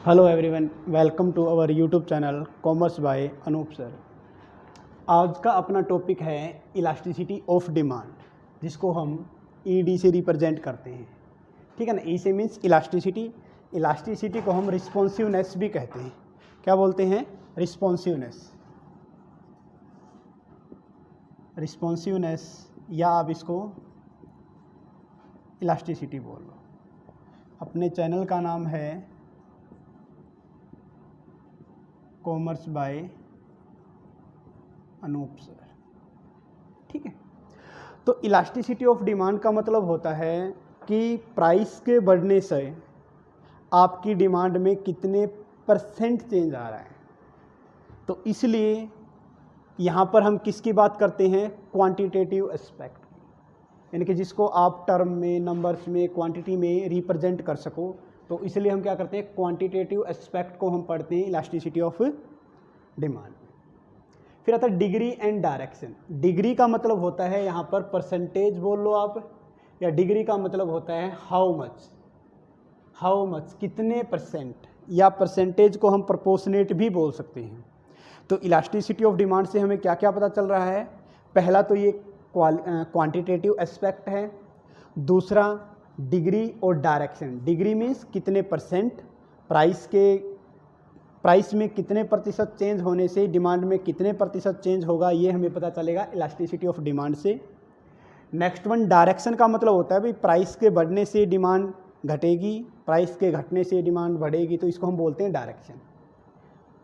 Hello everyone, welcome to our YouTube channel commerce by Anoop sir. आज का अपना topic है इलास्टिसिटी ऑफ डिमांड, जिसको हम ईडी से रिप्रेजेंट करते हैं। ठीक है ना। ई से मीन्स इलास्टिसिटी। इलास्टिसिटी को हम रिस्पॉन्सिवनेस भी कहते हैं। क्या बोलते हैं? रिस्पॉन्सिवनेस। रिस्पॉन्सिवनेस या आप इसको इलास्टिसिटी बोल लो। अपने चैनल का नाम है कॉमर्स बाय अनूप सर। ठीक है। तो इलास्टिसिटी ऑफ डिमांड का मतलब होता है कि प्राइस के बढ़ने से आपकी डिमांड में कितने परसेंट चेंज आ रहा है। तो इसलिए यहाँ पर हम किसकी बात करते हैं? क्वांटिटेटिव एस्पेक्ट की, यानी कि जिसको आप टर्म में, नंबर्स में, क्वांटिटी में रिप्रेजेंट कर सको। तो इसलिए हम क्या करते हैं? क्वांटिटेटिव एस्पेक्ट को हम पढ़ते हैं इलास्टिसिटी ऑफ डिमांड। फिर आता है डिग्री एंड डायरेक्शन। डिग्री का मतलब होता है यहाँ पर परसेंटेज बोल लो आप, या डिग्री का मतलब होता है हाउ मच, कितने परसेंट, या परसेंटेज को हम प्रोपोर्शनेट भी बोल सकते हैं। तो इलास्टिसिटी ऑफ डिमांड से हमें क्या क्या पता चल रहा है? पहला तो ये क्वांटिटेटिव एस्पेक्ट है। दूसरा डिग्री और डायरेक्शन। डिग्री मीन्स कितने परसेंट, प्राइस में कितने प्रतिशत चेंज होने से डिमांड में कितने प्रतिशत चेंज होगा, ये हमें पता चलेगा इलास्टिसिटी ऑफ डिमांड से। नेक्स्ट वन डायरेक्शन का मतलब होता है भाई प्राइस के बढ़ने से डिमांड घटेगी, प्राइस के घटने से डिमांड बढ़ेगी, तो इसको हम बोलते हैं डायरेक्शन।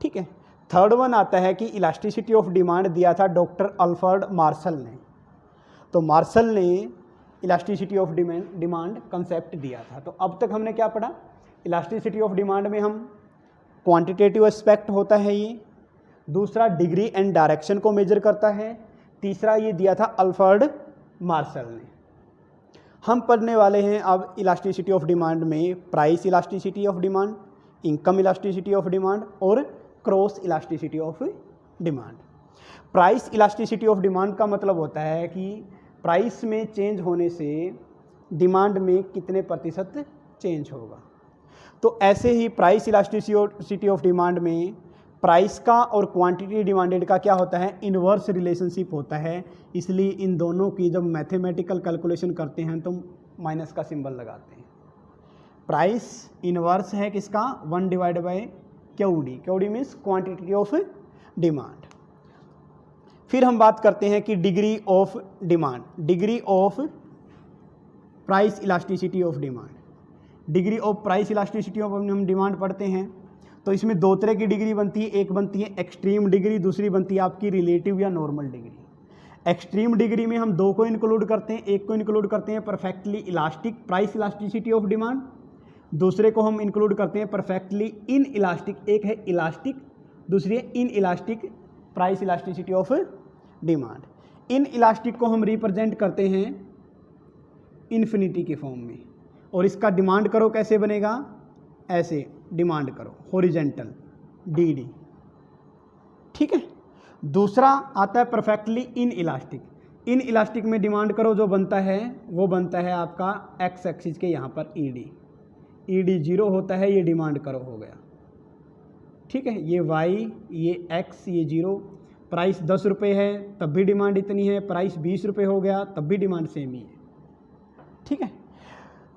ठीक है। थर्ड वन आता है कि इलास्टिसिटी ऑफ डिमांड दिया था डॉक्टर अल्फ्रेड मार्शल ने। तो मार्शल ने इलास्टिसिटी ऑफ डिमांड कंसेप्ट दिया था। तो अब तक हमने क्या पढ़ा? इलास्टिसिटी ऑफ डिमांड में हम क्वांटिटेटिव एस्पेक्ट होता है ये, दूसरा डिग्री एंड डायरेक्शन को मेजर करता है, तीसरा ये दिया था अल्फ्रेड मार्शल ने। हम पढ़ने वाले हैं अब इलास्टिसिटी ऑफ डिमांड में price elasticity of demand, income elasticity of demand और cross elasticity of demand. Price elasticity of demand का मतलब होता है कि प्राइस में चेंज होने से डिमांड में कितने प्रतिशत चेंज होगा। तो ऐसे ही प्राइस इलास्टिसिटी ऑफ डिमांड में प्राइस का और क्वांटिटी डिमांडेड का क्या होता है? इन्वर्स रिलेशनशिप होता है। इसलिए इन दोनों की जब मैथमेटिकल कैलकुलेशन करते हैं तो माइनस का सिंबल लगाते हैं। प्राइस इन्वर्स है किसका? 1/QD। QD means quantity of demand. फिर हम बात करते हैं कि degree of demand, degree of price elasticity of demand. Degree of price elasticity of हम डिमांड पढ़ते हैं तो इसमें दो तरह की डिग्री बनती है। एक बनती है एक्सट्रीम डिग्री, दूसरी बनती है आपकी रिलेटिव या नॉर्मल डिग्री। एक्सट्रीम डिग्री में हम दो को इंक्लूड करते हैं। एक को इंक्लूड करते हैं perfectly elastic price elasticity of demand, दूसरे को हम इंक्लूड करते हैं परफेक्टली इन इलास्टिक। एक है इलास्टिक, दूसरी है in elastic price elasticity of demand. In elastic को हम रिप्रेजेंट करते हैं इन्फिनिटी के फॉर्म में, और इसका डिमांड करो कैसे बनेगा? ऐसे डिमांड करो, हॉरिजेंटल DD। ठीक है। दूसरा आता है perfectly in elastic. In elastic में डिमांड करो जो बनता है वो बनता है आपका एक्स एक्सिस के यहाँ पर ED 0 होता है, ये डिमांड करो हो गया। ठीक है। ये Y, ये X, ये 0। प्राइस 10 रुपये है तब भी डिमांड इतनी है, प्राइस 20 रुपये हो गया तब भी डिमांड सेम ही है। ठीक है।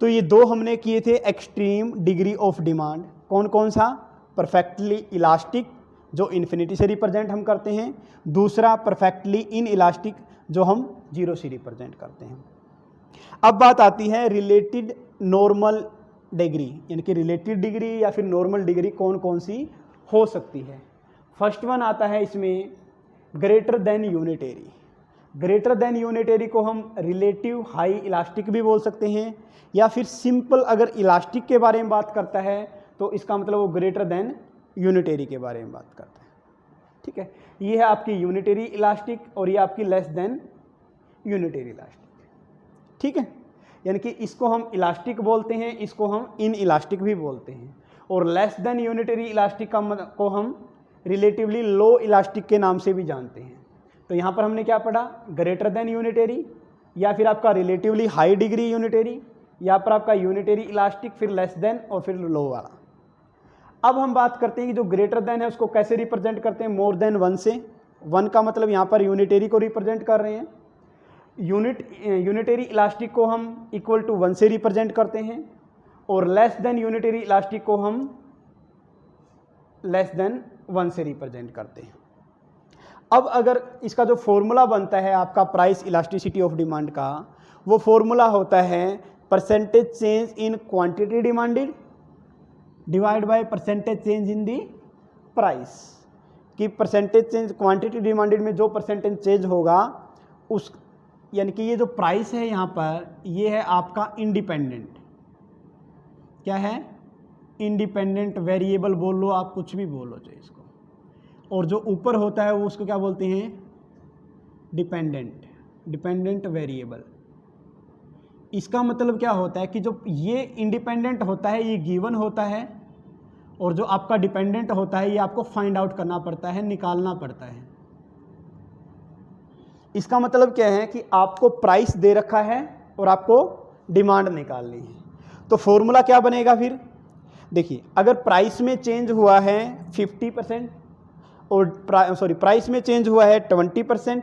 तो ये दो हमने किए थे एक्सट्रीम डिग्री ऑफ डिमांड। कौन कौन सा? परफेक्टली इलास्टिक जो इन्फिनिटी से रिप्रेजेंट हम करते हैं, दूसरा परफेक्टली इन इलास्टिक जो हम 0 से रिप्रेजेंट करते हैं। अब बात आती है रिलेटेड नॉर्मल डिग्री, यानी कि रिलेटेड डिग्री या फिर नॉर्मल डिग्री कौन कौन सी हो सकती है। फर्स्ट वन आता है इसमें greater than unitary. Greater than unitary को हम रिलेटिव हाई इलास्टिक भी बोल सकते हैं, या फिर सिंपल अगर इलास्टिक के बारे में बात करता है तो इसका मतलब वो ग्रेटर देन यूनिटरी के बारे में बात करता है। ठीक है। ये है आपकी यूनिटरी इलास्टिक और ये आपकी लेस देन यूनिटरी इलास्टिक। ठीक है। यानी कि इसको हम इलास्टिक बोलते हैं, इसको हम इन इलास्टिक भी बोलते हैं, और लेस देन यूनिटरी इलास्टिक को हम रिलेटिवली लो इलास्टिक के नाम से भी जानते हैं। तो यहाँ पर हमने क्या पढ़ा? ग्रेटर देन यूनिटरी, या फिर आपका रिलेटिवली हाई डिग्री यूनिटरी, यहाँ पर आपका यूनिटरी इलास्टिक, फिर लेस देन और फिर लो वाला। अब हम बात करते हैं कि जो ग्रेटर देन है उसको कैसे रिप्रेजेंट करते हैं, मोर देन 1 से। 1 का मतलब यहाँ पर यूनिटरी को रिप्रेजेंट कर रहे हैं। यूनिटरी इलास्टिक को हम इक्वल टू 1 से रिप्रेजेंट करते हैं, और लेस देन यूनिटरी इलास्टिक को हम लेस देन 1 से रिप्रेजेंट करते हैं। अब अगर इसका जो फॉर्मूला बनता है आपका प्राइस इलास्टिसिटी ऑफ डिमांड का, वो फॉर्मूला होता है percentage change in quantity demanded divide by percentage change in the price. कि परसेंटेज चेंज क्वांटिटी डिमांडेड में जो परसेंटेज चेंज होगा उस, यानी कि ये जो प्राइस है यहाँ पर, ये है आपका इंडिपेंडेंट, क्या है, इंडिपेंडेंट वेरिएबल बोल लो आप, कुछ भी बोलो चाहे इसको, और जो ऊपर होता है वो उसको क्या बोलते हैं, डिपेंडेंट वेरिएबल। इसका मतलब क्या होता है कि जो ये इंडिपेंडेंट होता है ये गिवन होता है, और जो आपका डिपेंडेंट होता है ये आपको फाइंड आउट करना पड़ता है, निकालना पड़ता है। इसका मतलब क्या है कि आपको प्राइस दे रखा है और आपको डिमांड निकालनी है। तो फॉर्मूला क्या बनेगा फिर, देखिए अगर प्राइस में चेंज हुआ है 50% और प्राइस में चेंज हुआ है 20%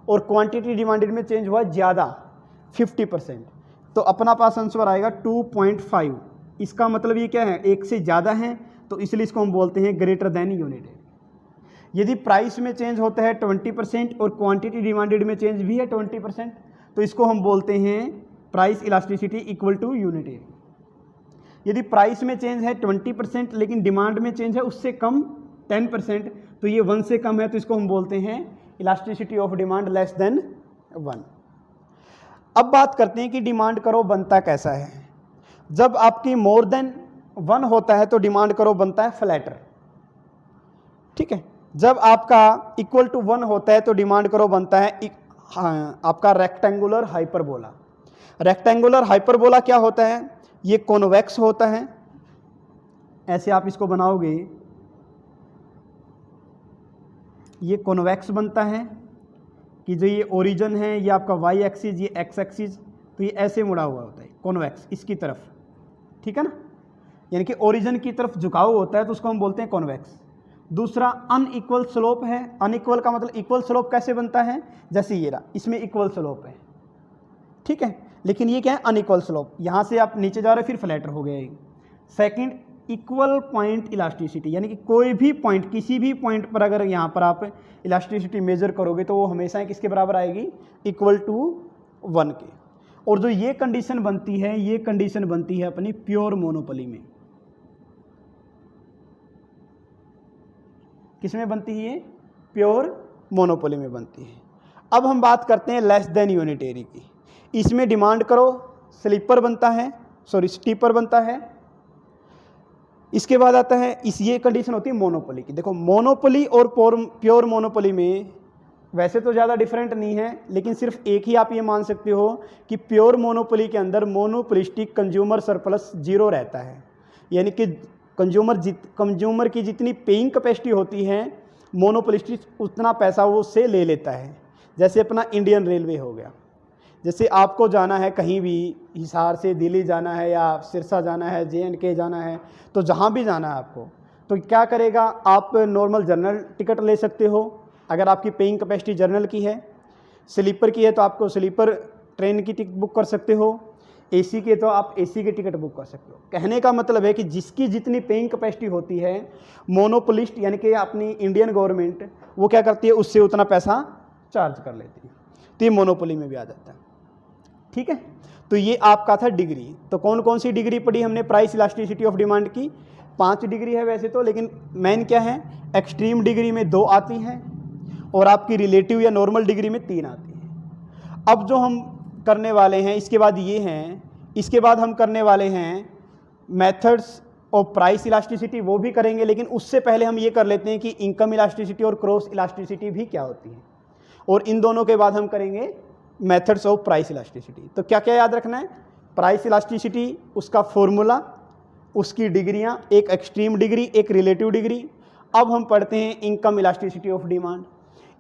और क्वांटिटी डिमांडेड में चेंज हुआ ज़्यादा 50%, तो अपना पास आंसर आएगा 2.5। इसका मतलब ये क्या है, एक से ज़्यादा है, तो इसलिए इसको हम बोलते हैं ग्रेटर देन यूनिटरी। यदि प्राइस में चेंज होता है 20% और क्वांटिटी डिमांडेड में चेंज भी है 20%, तो इसको हम बोलते हैं price elasticity equal to unitary. यदि प्राइस में चेंज है 20% लेकिन डिमांड में चेंज है उससे कम 10%, तो ये 1 से कम है, तो इसको हम बोलते हैं elasticity of demand less than 1। अब बात करते हैं कि डिमांड करो बनता कैसा है। जब आपकी मोर देन 1 होता है तो डिमांड करो बनता है फ्लैटर, ठीक है। जब आपका इक्वल टू 1 होता है तो डिमांड करो बनता है आपका रेक्टेंगुलर हाइपरबोला। रेक्टेंगुलर हाइपरबोला क्या होता है, ये कॉन्वेक्स होता है, ऐसे आप इसको बनाओगे ये कॉन्वेक्स बनता है कि जो ये ओरिजिन है ये आपका वाई एक्सिस, ये एक्स एक्सिस, तो ये ऐसे मुड़ा हुआ होता है कॉन्वेक्स इसकी तरफ, ठीक है ना, यानी कि ओरिजिन की तरफ झुकाव होता है तो उसको हम बोलते हैं कॉन्वेक्स। दूसरा अनइक्वल स्लोप है। अनइक्वल का मतलब इक्वल स्लोप कैसे बनता है, जैसे ये रहा, इसमें इक्वल स्लोप है, ठीक है, लेकिन ये क्या है अनइक्वल स्लोप, यहाँ से आप नीचे जा रहे हो फिर फ्लैटर हो गया। सेकंड इक्वल पॉइंट इलास्टिसिटी, यानी कि कोई भी पॉइंट, किसी भी पॉइंट पर अगर यहाँ पर आप इलास्टिसिटी मेजर करोगे तो वो हमेशा किसके बराबर आएगी, इक्वल टू 1 के। और जो ये कंडीशन बनती है, ये कंडीशन बनती है अपनी प्योर मोनोपोली में। किसमें बनती है, ये प्योर मोनोपोली में बनती है। अब हम बात करते हैं लेस देन यूनिटरी की। इसमें डिमांड करो स्लीपर बनता है, स्टीपर बनता है। इसके बाद आता है ये कंडीशन होती है मोनोपोली की। देखो मोनोपोली और प्योर मोनोपोली में वैसे तो ज़्यादा डिफरेंट नहीं है, लेकिन सिर्फ एक ही आप ये मान सकते हो कि प्योर मोनोपोली के अंदर मोनोपोलिस्टिक कंज्यूमर सरप्लस 0 रहता है, यानी कि कंज्यूमर की जितनी पेइंग कैपेसिटी होती है मोनोपोलिस्टिक उतना पैसा वो उससे ले लेता है। जैसे अपना इंडियन रेलवे हो गया, जैसे आपको जाना है कहीं भी, हिसार से दिल्ली जाना है या सिरसा जाना है, JNK जाना है, तो जहाँ भी जाना है आपको, तो क्या करेगा, आप नॉर्मल जनरल टिकट ले सकते हो अगर आपकी पेइंग कैपेसिटी जनरल की है। स्लीपर की है तो आपको स्लीपर ट्रेन की टिकट बुक कर सकते हो, AC के तो आप AC की टिकट बुक कर सकते हो। कहने का मतलब है कि जिसकी जितनी पेइंग कैपेसिटी होती है, मोनोपोलिस्ट यानी कि अपनी इंडियन गवर्नमेंट वो क्या करती है, उससे उतना पैसा चार्ज कर लेती है, तो ये मोनोपोली में भी आ जाता है, ठीक है। तो ये आपका था डिग्री। तो कौन कौन सी डिग्री पढ़ी हमने प्राइस इलास्टिसिटी ऑफ डिमांड की, 5 डिग्री है वैसे तो, लेकिन मेन क्या है, एक्सट्रीम डिग्री में 2 आती हैं और आपकी रिलेटिव या नॉर्मल डिग्री में 3 आती हैं। अब जो हम करने वाले हैं इसके बाद ये हैं, इसके बाद हम करने वाले हैं मेथड्स ऑफ प्राइस इलास्टिसिटी, वो भी करेंगे, लेकिन उससे पहले हम ये कर लेते हैं कि इनकम इलास्टिसिटी और क्रॉस इलास्टिसिटी भी क्या होती है, और इन दोनों के बाद हम करेंगे मेथड्स ऑफ प्राइस इलास्टिसिटी। तो क्या क्या याद रखना है, प्राइस इलास्टिसिटी, उसका फॉर्मूला, उसकी डिग्रियां, एक एक्सट्रीम डिग्री, एक रिलेटिव डिग्री। अब हम पढ़ते हैं इनकम इलास्टिसिटी ऑफ डिमांड।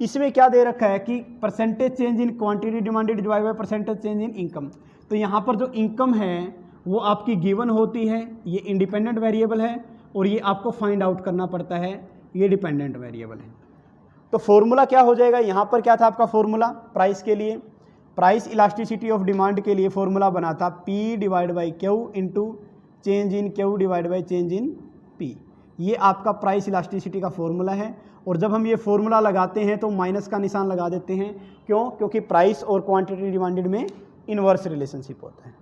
इसमें क्या दे रखा है कि percentage change in quantity demanded divide by percentage change in income. तो यहाँ पर जो इनकम है वो आपकी गिवन होती है, ये इंडिपेंडेंट वेरिएबल है, और ये आपको फाइंड आउट करना पड़ता है, ये डिपेंडेंट वेरिएबल है। तो फॉर्मूला क्या हो जाएगा, यहाँ पर क्या था आपका फॉर्मूला प्राइस के लिए, प्राइस इलास्टिसिटी ऑफ डिमांड के लिए फॉर्मूला बना था P divide by Q into change in Q divide by change in P। ये आपका प्राइस इलास्टिसिटी का फॉर्मूला है। और जब हम ये फॉर्मूला लगाते हैं तो माइनस का निशान लगा देते हैं, क्यों? क्योंकि प्राइस और क्वांटिटी डिमांडेड में इनवर्स रिलेशनशिप होता है।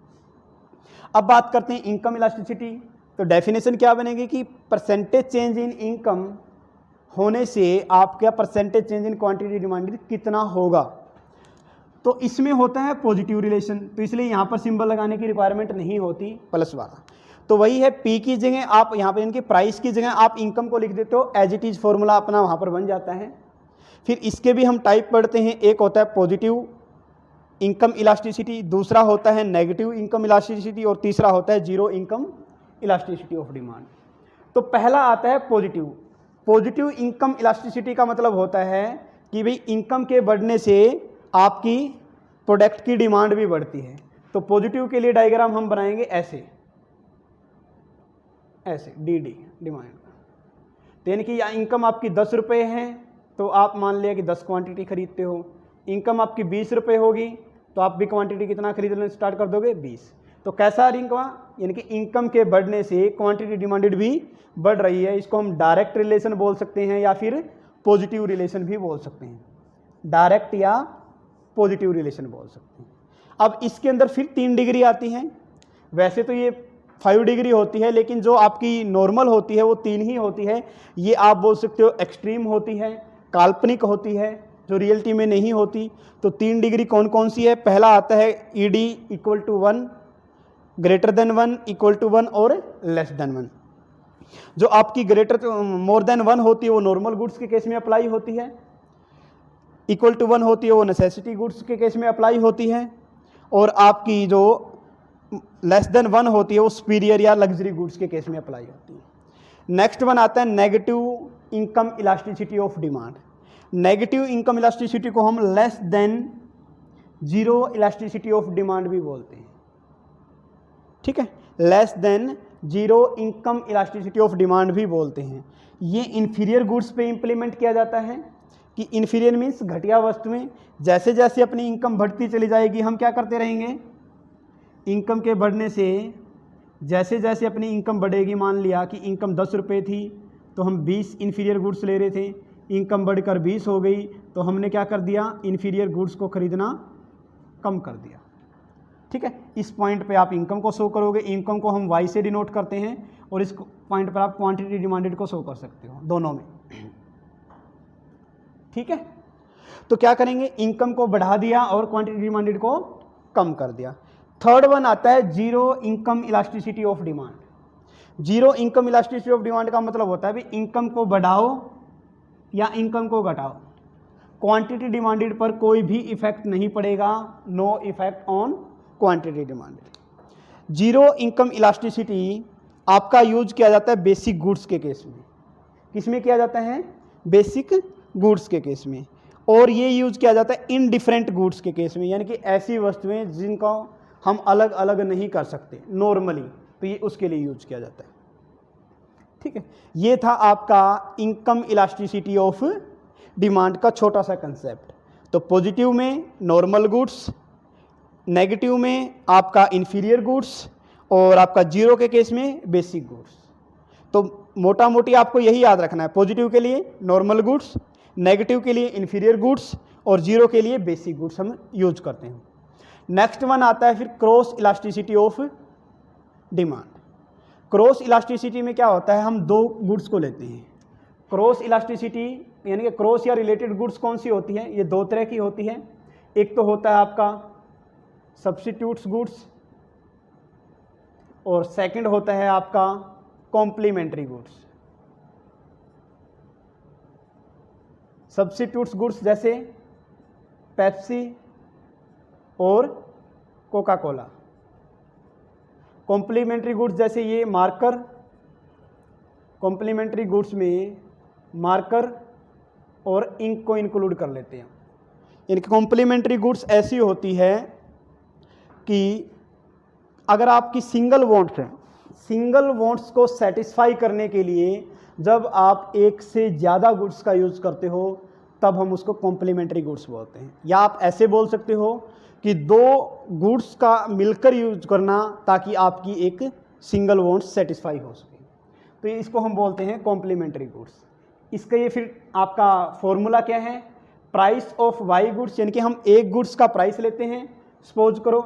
अब बात करते हैं इनकम इलास्टिसिटी। तो डेफिनेशन क्या बनेगी कि परसेंटेज चेंज इन इनकम होने से आपका percentage change in quantity demanded कितना होगा। तो इसमें होता है पॉजिटिव रिलेशन, तो इसलिए यहाँ पर सिंबल लगाने की रिक्वायरमेंट नहीं होती प्लस वाला। तो वही है, पी की जगह आप यहाँ पर इनकी प्राइस की जगह आप इनकम को लिख देते हो, एज इट इज़ फॉर्मूला अपना वहाँ पर बन जाता है। फिर इसके भी हम टाइप पढ़ते हैं, एक होता है पॉजिटिव इनकम इलास्टिसिटी, दूसरा होता है नेगेटिव इनकम इलास्टिसिटी और तीसरा होता है zero income elasticity of demand. तो पहला आता है पॉजिटिव। पॉजिटिव इनकम इलास्टिसिटी का मतलब होता है कि भाई इनकम के बढ़ने से आपकी प्रोडक्ट की डिमांड भी बढ़ती है। तो पॉजिटिव के लिए डायग्राम हम बनाएंगे ऐसे ऐसे डी डिमांड। तो यानी कि या इनकम आपकी 10 रुपये है तो आप मान लिया कि 10 क्वांटिटी खरीदते हो। इनकम आपकी 20 रुपये होगी तो आप भी क्वांटिटी कितना खरीदना स्टार्ट कर दोगे, 20। तो कैसा इनकम, यानी कि इनकम के बढ़ने से क्वांटिटी डिमांडेड भी बढ़ रही है। इसको हम डायरेक्ट रिलेशन बोल सकते हैं या फिर पॉजिटिव रिलेशन भी बोल सकते हैं, डायरेक्ट या पॉजिटिव रिलेशन बोल सकते हैं। अब इसके अंदर फिर 3 डिग्री आती हैं। वैसे तो ये 5 डिग्री होती है, लेकिन जो आपकी नॉर्मल होती है वो 3 ही होती है। ये आप बोल सकते हो एक्सट्रीम होती है, काल्पनिक होती है, जो रियलिटी में नहीं होती। तो 3 डिग्री कौन कौन सी है? पहला आता है ED equal to 1, greater than 1, equal to 1 और लेस देन 1। जो आपकी मोर देन 1 होती है वो नॉर्मल गुड्स के केस में अप्लाई होती है, इक्वल टू 1 होती है वो नेसेसिटी गुड्स के केस में अप्लाई होती है, और आपकी जो लेस देन 1 होती है वो सुपीरियर या लग्जरी गुड्स के केस में अप्लाई होती है। नेक्स्ट वन आता है negative income elasticity of demand. Negative income elasticity को हम less than zero elasticity of demand भी बोलते हैं, ठीक है, less than zero income elasticity of demand भी बोलते हैं। ये इन्फीरियर गुड्स पे इंप्लीमेंट किया जाता है कि इन्फीरियर मीन्स घटिया वस्तुएं। जैसे जैसे अपनी इनकम बढ़ती चली जाएगी हम क्या करते रहेंगे, इनकम के बढ़ने से जैसे जैसे अपनी इनकम बढ़ेगी, मान लिया कि इनकम 10 रुपये थी तो हम 20 इन्फीरियर गुड्स ले रहे थे, इनकम बढ़कर 20 हो गई तो हमने क्या कर दिया, इन्फीरियर गुड्स को खरीदना कम कर दिया, ठीक है। इस पॉइंट पे आप इनकम को शो करोगे, इनकम को हम Y से डिनोट करते हैं, और इस पॉइंट पर आप क्वांटिटी डिमांडेड को शो कर सकते हो, दोनों में, ठीक है। तो क्या करेंगे, इनकम को बढ़ा दिया और क्वांटिटी डिमांडेड को कम कर दिया। थर्ड वन आता है zero income elasticity of demand. Zero income elasticity of demand का मतलब होता है भी इनकम को बढ़ाओ या इनकम को घटाओ, क्वांटिटी डिमांडेड पर कोई भी इफेक्ट नहीं पड़ेगा, no effect on quantity demanded. Zero income elasticity आपका यूज किया जाता है बेसिक गुड्स के केस में। किस में किया जाता है? बेसिक गुड्स के केस में। और ये यूज किया जाता है इनडिफरेंट गुड्स के केस में, यानी कि ऐसी वस्तुएं जिनका हम अलग अलग नहीं कर सकते नॉर्मली, तो ये उसके लिए यूज किया जाता है, ठीक है। ये था आपका इनकम इलास्टिसिटी ऑफ डिमांड का छोटा सा कंसेप्ट। तो पॉजिटिव में नॉर्मल गुड्स, नेगेटिव में आपका इन्फीरियर गुड्स, और आपका जीरो के केस में बेसिक गुड्स। तो मोटा मोटी आपको यही याद रखना है, पॉजिटिव के लिए नॉर्मल गुड्स, नेगेटिव के लिए इन्फीरियर गुड्स, और जीरो के लिए बेसिक गुड्स हम यूज करते हैं। नेक्स्ट वन आता है फिर cross elasticity of demand. Cross elasticity में क्या होता है, हम 2 गुड्स को लेते हैं। क्रॉस इलास्टिसिटी यानी कि क्रॉस या रिलेटेड गुड्स कौन सी होती है, ये 2 तरह की होती है। एक तो होता है आपका सब्स्टिट्यूट्स गुड्स, और सेकंड होता है आपका कॉम्प्लीमेंट्री गुड्स। सब्स्टिट्यूट्स गुड्स जैसे पेप्सी और कोका कोला। कॉम्प्लीमेंट्री गुड्स जैसे ये मार्कर, कॉम्प्लीमेंट्री गुड्स में मार्कर और इंक को इंक्लूड कर लेते हैं। इनकी कॉम्प्लीमेंट्री गुड्स ऐसी होती है कि अगर आपकी सिंगल बॉन्ड्स हैं, सिंगल वांट्स को सेटिस्फाई करने के लिए जब आप एक से ज़्यादा गुड्स का यूज़ करते हो तब हम उसको कॉम्प्लीमेंट्री गुड्स बोलते हैं। या आप ऐसे बोल सकते हो कि दो गुड्स का मिलकर यूज करना ताकि आपकी एक सिंगल वांट्स सेटिस्फाई हो सके, तो इसको हम बोलते हैं कॉम्प्लीमेंट्री गुड्स। इसका ये फिर आपका फॉर्मूला क्या है, प्राइस ऑफ वाई गुड्स, यानी कि हम एक गुड्स का प्राइस लेते हैं। सपोज करो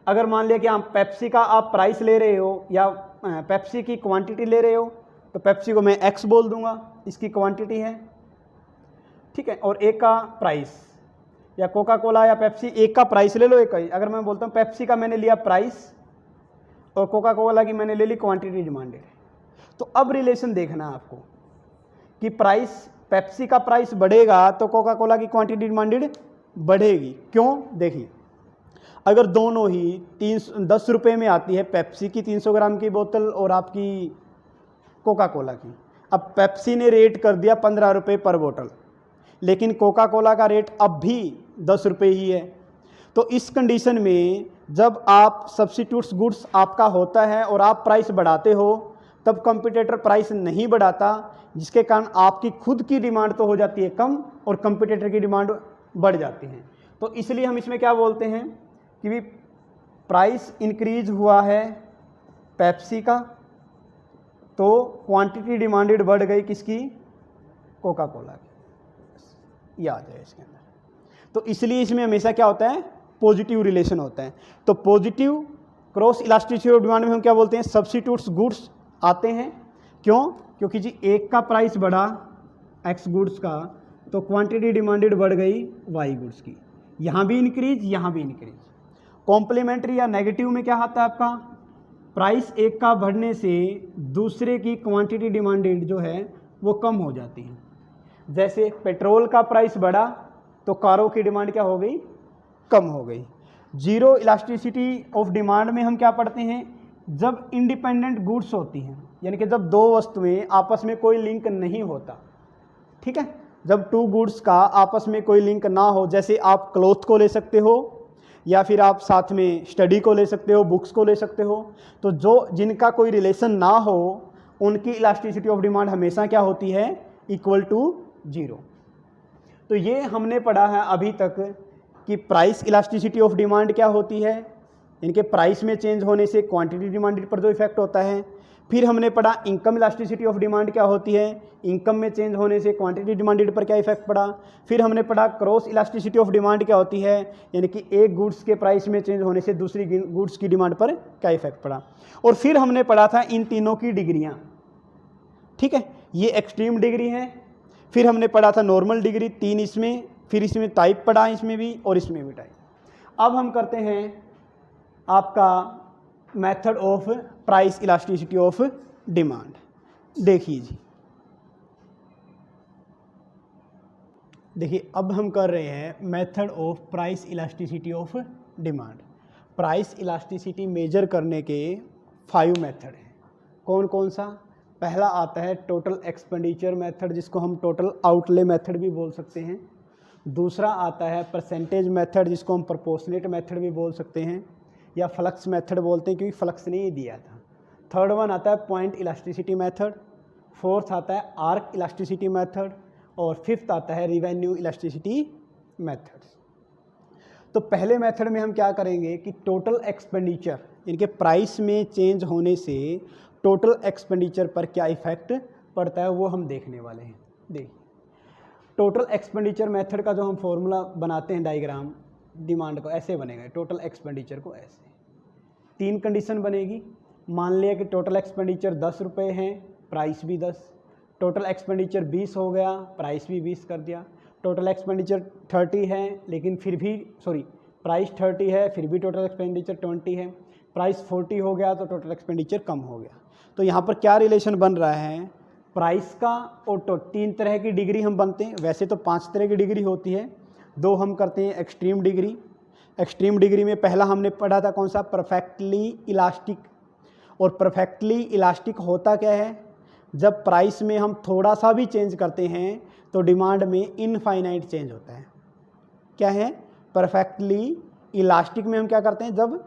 अगर मान लिया कि आप पेप्सी का आप प्राइस ले रहे हो या पेप्सी की क्वांटिटी ले रहे हो, तो पेप्सी को मैं एक्स बोल दूंगा, इसकी क्वांटिटी है, ठीक है, और एक का प्राइस, या कोका कोला या पेप्सी एक का प्राइस ले लो, एक का ही। अगर मैं बोलता हूँ पेप्सी का मैंने लिया प्राइस और कोका कोला की मैंने ले ली क्वांटिटी डिमांडेड, तो अब रिलेशन देखना है आपको कि प्राइस, पेप्सी का प्राइस बढ़ेगा तो कोका कोला की क्वांटिटी डिमांडेड बढ़ेगी। क्यों, देखिए अगर दोनों ही 10 रुपये में आती है, पेप्सी की 300 ग्राम की बोतल और आपकी कोका कोला की, अब पेप्सी ने रेट कर दिया 15 रुपये पर बोतल, लेकिन कोका कोला का रेट अब भी 10 रुपये ही है, तो इस कंडीशन में जब आप सब्स्टिट्यूट्स गुड्स आपका होता है और आप प्राइस बढ़ाते हो तब कंपटीटर प्राइस नहीं बढ़ाता, जिसके कारण आपकी खुद की डिमांड तो हो जाती है कम और कंपटीटर की डिमांड बढ़ जाती है। तो इसलिए हम इसमें क्या बोलते हैं कि भी प्राइस इंक्रीज हुआ है पेप्सी का तो क्वांटिटी डिमांडेड बढ़ गई किसकी, कोका कोला की, याद है इसके अंदर। तो इसलिए इसमें हमेशा क्या होता है, पॉजिटिव रिलेशन होता है। तो positive cross elasticity of demand में हम क्या बोलते हैं, सब्स्टिट्यूट्स गुड्स आते हैं। क्यों, क्योंकि जी एक का प्राइस बढ़ा एक्स गुड्स का तो क्वांटिटी डिमांडेड बढ़ गई वाई गुड्स की, यहाँ भी इंक्रीज यहाँ भी इंक्रीज। कॉम्प्लीमेंट्री या नेगेटिव में क्या आता है आपका, प्राइस एक का बढ़ने से दूसरे की क्वांटिटी डिमांडेड जो है वो कम हो जाती है। जैसे पेट्रोल का प्राइस बढ़ा तो कारों की डिमांड क्या हो गई, कम हो गई। जीरो इलास्टिसिटी ऑफ डिमांड में हम क्या पढ़ते हैं, जब इंडिपेंडेंट गुड्स होती हैं, यानी कि जब दो वस्तुएं आपस में कोई लिंक नहीं होता, ठीक है, जब टू गुड्स का आपस में कोई लिंक ना हो, जैसे आप क्लॉथ को ले सकते हो या फिर आप साथ में स्टडी को ले सकते हो, बुक्स को ले सकते हो, तो जो जिनका कोई रिलेशन ना हो उनकी इलास्टिसिटी ऑफ डिमांड हमेशा क्या होती है, इक्वल टू जीरो। तो ये हमने पढ़ा है अभी तक कि प्राइस इलास्टिसिटी ऑफ डिमांड क्या होती है, इनके प्राइस में चेंज होने से क्वांटिटी डिमांडेड पर जो इफेक्ट होता है। फिर हमने पढ़ा इनकम इलास्टिसिटी ऑफ डिमांड क्या होती है, इनकम में चेंज होने से क्वांटिटी डिमांडेड पर क्या इफेक्ट पड़ा। फिर हमने पढ़ा क्रॉस इलास्टिसिटी ऑफ डिमांड क्या होती है, यानी कि एक गुड्स के प्राइस में चेंज होने से दूसरी गुड्स की डिमांड पर क्या इफेक्ट पड़ा। और फिर हमने पढ़ा था इन तीनों की डिग्रियाँ, ठीक है, ये एक्सट्रीम डिग्री है। फिर हमने पढ़ा था नॉर्मल डिग्री 3 इसमें, फिर इसमें टाइप पढ़ा इसमें भी और इसमें भी टाइप। अब हम करते हैं आपका method of price elasticity of demand. देखिए जी, देखिए अब हम कर रहे हैं method of price elasticity of demand. Price elasticity measure करने के 5 मेथड हैं। कौन कौन सा, पहला आता है टोटल एक्सपेंडिचर मेथड, जिसको हम टोटल आउटले मेथड भी बोल सकते हैं। दूसरा आता है परसेंटेज मेथड, जिसको हम प्रोपोर्शनेट मेथड भी बोल सकते हैं या फ्लक्स मेथड बोलते हैं क्योंकि फ्लक्स ने ये दिया था। थर्ड वन आता है पॉइंट इलास्टिसिटी मेथड। फोर्थ आता है आर्क इलास्टिसिटी मेथड और फिफ्थ आता है रिवेन्यू इलास्टिसिटी मेथड। तो पहले मेथड में हम क्या करेंगे कि टोटल एक्सपेंडिचर, इनके प्राइस में चेंज होने से टोटल एक्सपेंडिचर पर क्या इफेक्ट पड़ता है वो हम देखने वाले हैं। देखिए टोटल एक्सपेंडिचर मेथड का जो हम फॉर्मूला बनाते हैं डायग्राम, डिमांड को ऐसे बनेगा, टोटल एक्सपेंडिचर को ऐसे 3 कंडीशन बनेगी। मान लिया कि टोटल एक्सपेंडिचर 10 रुपये हैं, प्राइस भी 10, टोटल एक्सपेंडिचर 20 हो गया, प्राइस भी 20 कर दिया। टोटल एक्सपेंडिचर 30 है लेकिन फिर भी प्राइस 30 है फिर भी टोटल एक्सपेंडिचर 20 है, प्राइस 40 हो गया तो टोटल एक्सपेंडिचर कम हो गया। तो यहाँ पर क्या रिलेशन बन रहा है, प्राइस का और 3 तरह की डिग्री हम बनते हैं। वैसे तो 5 तरह की डिग्री होती है, 2 हम करते हैं एक्सट्रीम डिग्री। एक्सट्रीम डिग्री में पहला हमने पढ़ा था कौन सा, परफेक्टली इलास्टिक। और परफेक्टली इलास्टिक होता क्या है, जब प्राइस में हम थोड़ा सा भी चेंज करते हैं तो डिमांड में इनफाइनाइट चेंज होता है। क्या है, परफेक्टली इलास्टिक में हम क्या करते हैं, जब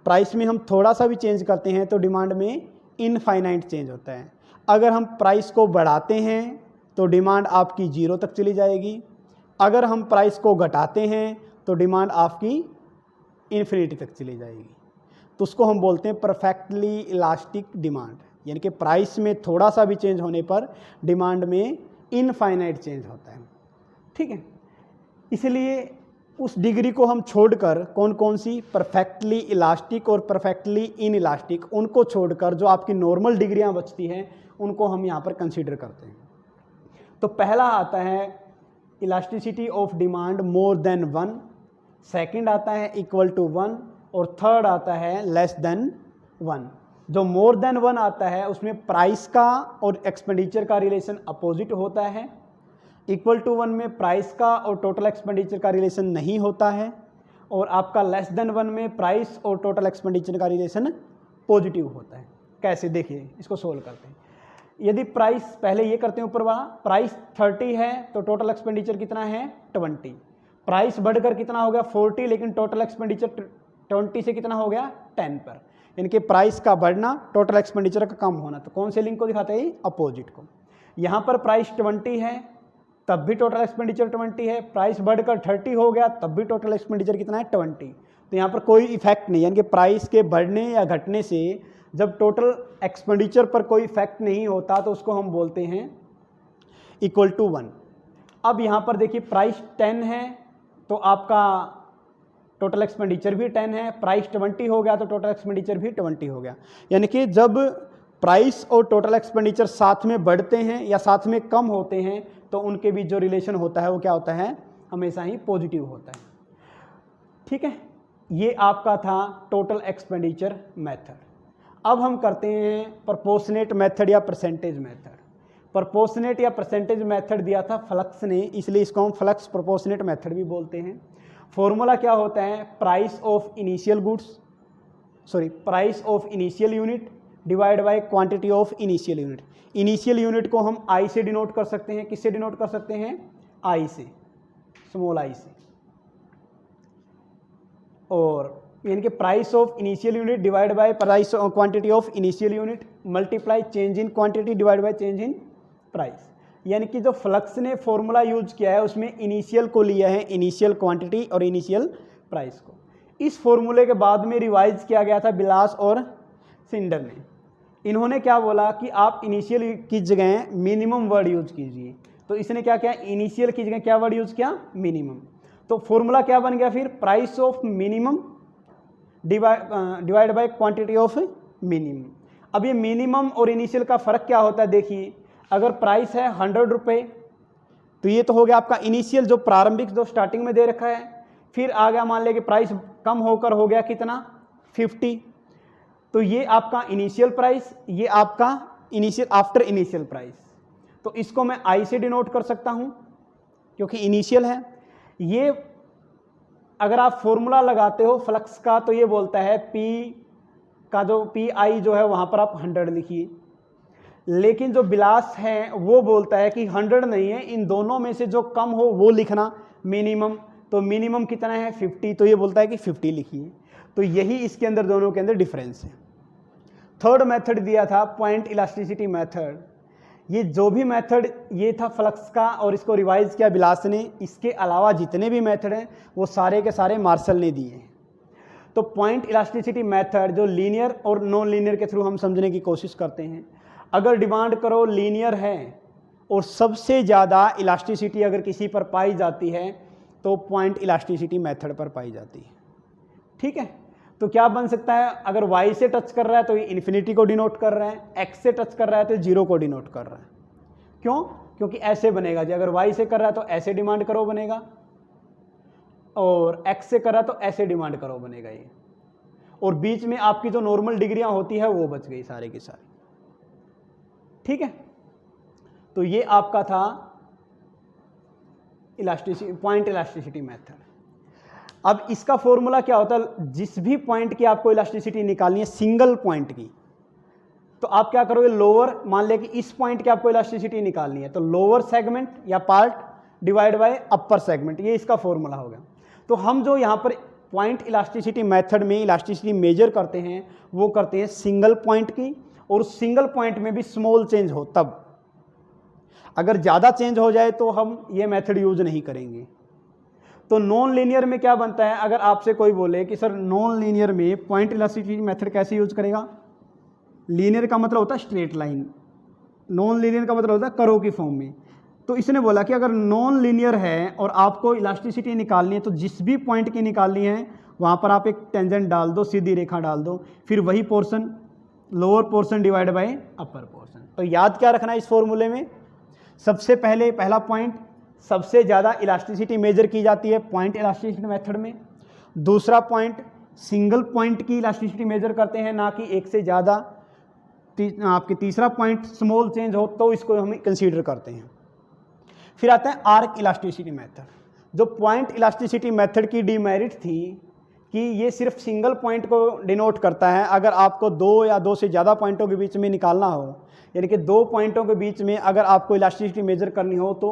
प्राइस में हम थोड़ा सा भी चेंज करते हैं तो डिमांड में इनफाइनाइट चेंज होता है। अगर हम प्राइस को बढ़ाते हैं तो डिमांड आपकी 0 तक चली जाएगी, अगर हम प्राइस को घटाते हैं तो डिमांड आपकी इन्फिनिटी तक चली जाएगी। तो उसको हम बोलते हैं परफेक्टली इलास्टिक डिमांड, यानी कि प्राइस में थोड़ा सा भी चेंज होने पर डिमांड में इनफाइनाइट चेंज होता है। ठीक है, इसलिए उस डिग्री को हम छोड़कर कौन कौन सी, परफेक्टली इलास्टिक और परफेक्टली इन इलास्टिक, उनको छोड़कर जो आपकी नॉर्मल डिग्रियां बचती हैं उनको हम यहाँ पर कंसीडर करते हैं। तो पहला आता है elasticity of demand more than 1, second आता है इक्वल टू 1 और थर्ड आता है लेस देन 1। जो मोर देन 1 आता है उसमें प्राइस का और एक्सपेंडिचर का रिलेशन अपोजिट होता है, इक्वल टू 1 में प्राइस का और टोटल एक्सपेंडिचर का रिलेशन नहीं होता है, और आपका लेस देन 1 में प्राइस और टोटल एक्सपेंडिचर का रिलेशन पॉजिटिव होता है। कैसे, देखिए इसको सोल्व करते हैं। यदि प्राइस, पहले ये करते हैं ऊपर वाला, प्राइस 30 है तो टोटल एक्सपेंडिचर कितना है 20, प्राइस बढ़कर कितना हो गया 40, लेकिन टोटल एक्सपेंडिचर 20 से कितना हो गया 10 पर, यानी कि प्राइस का बढ़ना टोटल एक्सपेंडिचर का कम होना। तो कौन से लिंक को दिखाते हैं, अपोजिट को। यहाँ पर प्राइस 20 है तब भी टोटल एक्सपेंडिचर 20 है, प्राइस बढ़कर 30 हो गया तब भी टोटल एक्सपेंडिचर कितना है 20। तो यहाँ पर कोई इफेक्ट नहीं, यानी कि प्राइस के बढ़ने या घटने से जब टोटल एक्सपेंडिचर पर कोई इफेक्ट नहीं होता तो उसको हम बोलते हैं इक्वल टू 1। अब यहाँ पर देखिए प्राइस 10 है तो आपका टोटल एक्सपेंडिचर भी 10 है, प्राइस 20 हो गया तो टोटल एक्सपेंडिचर भी 20 हो गया। यानी कि जब प्राइस और टोटल एक्सपेंडिचर साथ में बढ़ते हैं या साथ में कम होते हैं तो उनके बीच जो रिलेशन होता है वो क्या होता है, हमेशा ही पॉजिटिव होता है। ठीक है, ये आपका था टोटल एक्सपेंडिचर मेथड। अब हम करते हैं प्रोपोर्शनेट मेथड या परसेंटेज मेथड। प्रोपोर्शनेट या परसेंटेज मेथड दिया था फ्लक्स ने, इसलिए इसको हम फ्लक्स प्रोपोर्शनेट मेथड भी बोलते हैं। फॉर्मूला क्या होता है, price of initial goods, price of initial unit divide by quantity of initial unit. Initial unit को हम आई से डिनोट कर सकते हैं, किससे डिनोट कर सकते हैं, आई से, स्मॉल आई से। और यानी कि price of initial unit divide by price quantity of initial unit multiply change in quantity divide by change in price. यानी कि जो फ्लक्स ने फॉर्मूला यूज किया है उसमें इनिशियल को लिया है, इनिशियल क्वांटिटी और इनिशियल प्राइस को। इस फॉर्मूले के बाद में रिवाइज किया गया था बिलास और सिंडर ने। इन्होंने क्या बोला कि आप इनिशियल की जगह मिनिमम वर्ड यूज कीजिए, तो इसने क्या किया, इनिशियल की जगह क्या वर्ड यूज किया, मिनिमम। तो फॉर्मूला क्या बन गया फिर, price of minimum divide by quantity of minimum. अब ये मिनिमम और इनिशियल का फ़र्क क्या होता है, देखिए अगर प्राइस है 100 रुपये तो ये तो हो गया आपका इनिशियल, जो प्रारंभिक जो स्टार्टिंग में दे रखा है। फिर आ गया, मान लें कि प्राइस कम होकर हो गया कितना 50, तो ये आपका इनिशियल प्राइस, ये आपका इनिशियल आफ्टर इनिशियल प्राइस। तो इसको मैं आई से डिनोट कर सकता हूँ क्योंकि इनिशियल है। ये अगर आप फॉर्मूला लगाते हो फ्लक्स का तो ये बोलता है P का जो PI जो है वहाँ पर आप 100 लिखिए, लेकिन जो बिलास है वो बोलता है कि 100 नहीं है, इन दोनों में से जो कम हो वो लिखना मिनिमम। तो मिनिमम कितना है 50, तो ये बोलता है कि 50 लिखिए। तो यही इसके अंदर दोनों के अंदर डिफरेंस है। थर्ड मेथड दिया था पॉइंट इलास्टिसिटी मेथड। ये जो भी मेथड ये था फ्लक्स का और इसको रिवाइज किया बिलास ने, इसके अलावा जितने भी मेथड हैं वो सारे के सारे मार्शल ने दिए हैं। तो पॉइंट इलास्टिसिटी मेथड जो लीनियर और नॉन लीनियर के थ्रू हम समझने की कोशिश करते हैं। अगर डिमांड करो लीनियर है और सबसे ज़्यादा इलास्टिसिटी अगर किसी पर पाई जाती है तो पॉइंट इलास्टिसिटी मेथड पर पाई जाती है। ठीक है, तो क्या बन सकता है, अगर y से टच कर रहा है तो ये इन्फिनिटी को डिनोट कर रहा है, x से टच कर रहा है तो 0 को डिनोट कर रहा है। क्यों, क्योंकि ऐसे बनेगा जी, अगर y से कर रहा है तो ऐसे डिमांड करो बनेगा, और x से कर रहा है तो ऐसे डिमांड करो बनेगा ये, और बीच में आपकी जो नॉर्मल डिग्रियां होती है वो बच गई सारे की सारी। ठीक है, तो ये आपका था पॉइंट इलास्टिसिटी मेथड। अब इसका फॉर्मूला क्या होता है, जिस भी पॉइंट की आपको इलास्टिसिटी निकालनी है सिंगल पॉइंट की, तो आप क्या करोगे, लोअर, मान लें कि इस पॉइंट की आपको इलास्टिसिटी निकालनी है तो लोअर सेगमेंट या part divide by upper segment, ये इसका फॉर्मूला हो गया। तो हम जो यहाँ पर पॉइंट इलास्टिसिटी मेथड में इलास्टिसिटी मेजर करते हैं वो करते हैं सिंगल पॉइंट की और उस सिंगल पॉइंट में भी स्मॉल चेंज हो तब। अगर ज़्यादा चेंज हो जाए तो हम ये मेथड यूज नहीं करेंगे। तो नॉन लीनियर में क्या बनता है, अगर आपसे कोई बोले कि सर नॉन लीनियर में पॉइंट इलास्टिसिटी मेथड कैसे यूज करेगा। लीनियर का मतलब होता है स्ट्रेट लाइन, नॉन लीनियर का मतलब होता है करो की फॉर्म में। तो इसने बोला कि अगर नॉन लीनियर है और आपको इलास्टिसिटी निकालनी है तो जिस भी पॉइंट की निकालनी है वहाँ पर आप एक टेंजेंट डाल दो, सीधी रेखा डाल दो, फिर वही portion lower portion divide by upper portion. तो याद क्या रखना है इस फॉर्मूले में, सबसे पहले पहला पॉइंट सबसे ज़्यादा इलास्टिसिटी मेजर की जाती है पॉइंट इलास्टिसिटी मेथड में। दूसरा पॉइंट सिंगल पॉइंट की इलास्टिसिटी मेजर करते हैं, ना कि एक से ज़्यादा। आपके तीसरा पॉइंट स्मॉल चेंज हो तो इसको हम कंसीडर करते हैं। फिर आता है आर्क इलास्टिसिटी मेथड। जो पॉइंट इलास्टिसिटी मेथड की डीमेरिट थी कि ये सिर्फ सिंगल पॉइंट को डिनोट करता है। अगर आपको दो या दो से ज़्यादा पॉइंटों के बीच में निकालना हो, यानी कि दो पॉइंटों के बीच में अगर आपको इलास्टिसिटी मेजर करनी हो तो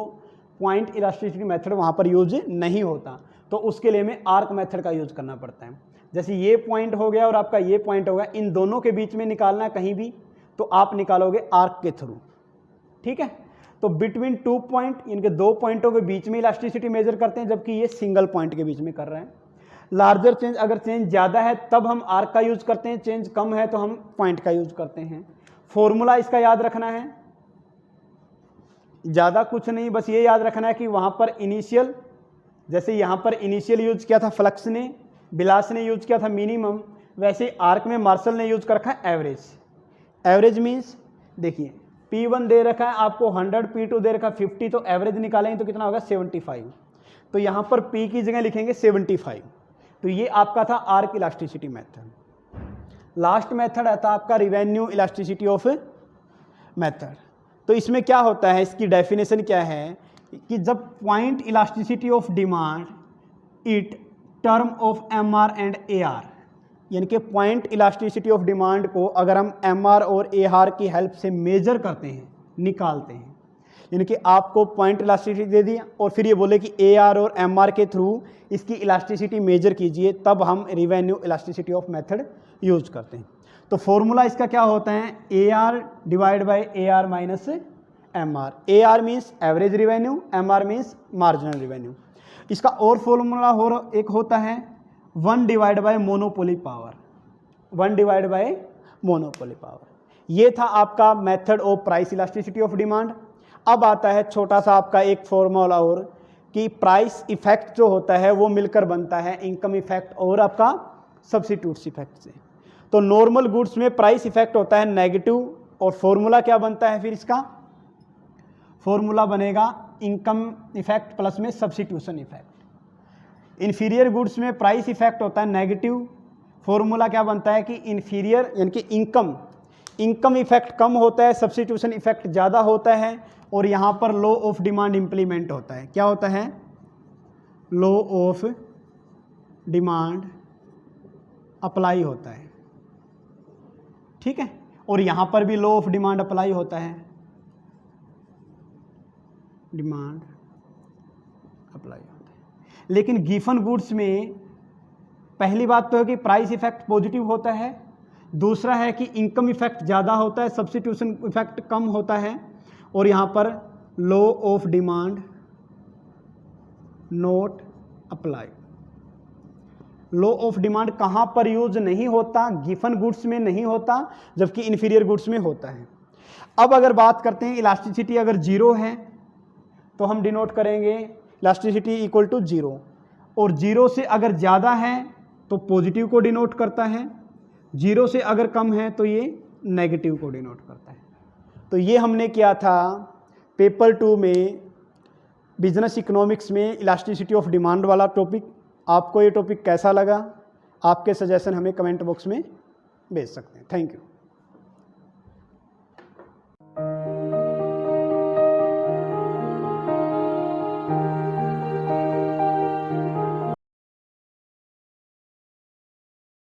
पॉइंट इलास्टिसिटी मेथड वहाँ पर यूज नहीं होता। तो उसके लिए हमें आर्क मेथड का यूज करना पड़ता है। जैसे ये पॉइंट हो गया और आपका ये पॉइंट हो गया, इन दोनों के बीच में निकालना है कहीं भी तो आप निकालोगे आर्क के थ्रू। ठीक है, तो बिटवीन टू पॉइंट, इनके दो पॉइंटों के बीच में इलास्टिसिटी मेजर करते हैं, जबकि ये सिंगल पॉइंट के बीच में कर रहे हैं। लार्जर चेंज, अगर चेंज ज़्यादा है तब हम आर्क का यूज करते हैं, चेंज कम है तो हम पॉइंट का यूज करते हैं। फॉर्मूला इसका याद रखना है, ज़्यादा कुछ नहीं, बस ये याद रखना है कि वहाँ पर इनिशियल, जैसे यहाँ पर इनिशियल यूज किया था फ्लक्स ने, बिलास ने यूज किया था मिनिमम, वैसे आर्क में मार्शल ने यूज कर रखा है एवरेज। एवरेज मीन्स देखिए P1 दे रखा है आपको 100, P2 दे रखा है 50, तो एवरेज निकालेंगे तो कितना होगा 75। तो यहाँ पर P की जगह लिखेंगे 75। तो ये आपका था arc elasticity method. Last method आता आपका रिवेन्यू इलास्टिसिटी ऑफ मेथड। तो इसमें क्या होता है, इसकी डेफिनेशन क्या है कि जब point elasticity of demand it term of MR and AR, यानी कि पॉइंट इलास्टिसिटी ऑफ डिमांड को अगर हम MR और AR की हेल्प से मेजर करते हैं, निकालते हैं, यानी कि आपको पॉइंट इलास्टिसिटी दे दिया और फिर ये बोले कि AR और MR के थ्रू इसकी इलास्टिसिटी मेजर कीजिए, तब हम revenue elasticity of method use करते हैं। तो फॉर्मूला इसका क्या होता है, AR divide by AR minus MR। AR means average revenue, MR means marginal revenue. इसका और फॉर्मूला हो एक होता है 1 divide by monopoly power, 1 divide by monopoly power. ये था आपका method of price elasticity of demand. अब आता है छोटा सा आपका एक फॉर्मूला और कि प्राइस इफेक्ट जो होता है वो मिलकर बनता है इनकम इफेक्ट और आपका सब्स्टिट्यूट्स इफेक्ट से। तो नॉर्मल गुड्स में प्राइस इफेक्ट होता है नेगेटिव, और फॉर्मूला क्या बनता है, फिर इसका फॉर्मूला बनेगा इनकम इफेक्ट प्लस में सब्स्टिट्यूशन इफेक्ट। इन्फीरियर गुड्स में प्राइस इफेक्ट होता है नेगेटिव, फॉर्मूला क्या बनता है कि इन्फीरियर यानी कि इनकम इफेक्ट कम होता है, सब्स्टिट्यूशन इफेक्ट ज़्यादा होता है, और यहाँ पर लॉ ऑफ डिमांड इम्प्लीमेंट होता है। क्या होता है, लॉ ऑफ डिमांड अप्लाई होता है। ठीक है, और यहाँ पर भी लॉ ऑफ डिमांड अप्लाई होता है, डिमांड अप्लाई होता है। लेकिन गिवन गुड्स में पहली बात तो है कि प्राइस इफेक्ट पॉजिटिव होता है, दूसरा है कि इनकम इफेक्ट ज़्यादा होता है, सब्स्टिट्यूशन इफेक्ट कम होता है, और यहाँ पर law of demand not apply. Law of demand कहाँ पर यूज नहीं होता, गिवन गुड्स में नहीं होता, जबकि इन्फीरियर गुड्स में होता है। अब अगर बात करते हैं इलास्टिसिटी अगर जीरो है तो हम डिनोट करेंगे इलास्टिसिटी इक्वल टू जीरो, और जीरो से अगर ज़्यादा है तो पॉजिटिव को डिनोट करता है, जीरो से अगर कम है तो ये नेगेटिव को डिनोट करता है। तो ये हमने किया था पेपर 2 में बिजनेस इकोनॉमिक्स में इलास्टिसिटी ऑफ डिमांड वाला टॉपिक। आपको ये टॉपिक कैसा लगा, आपके सजेशन हमें कमेंट बॉक्स में भेज सकते हैं। Thank you.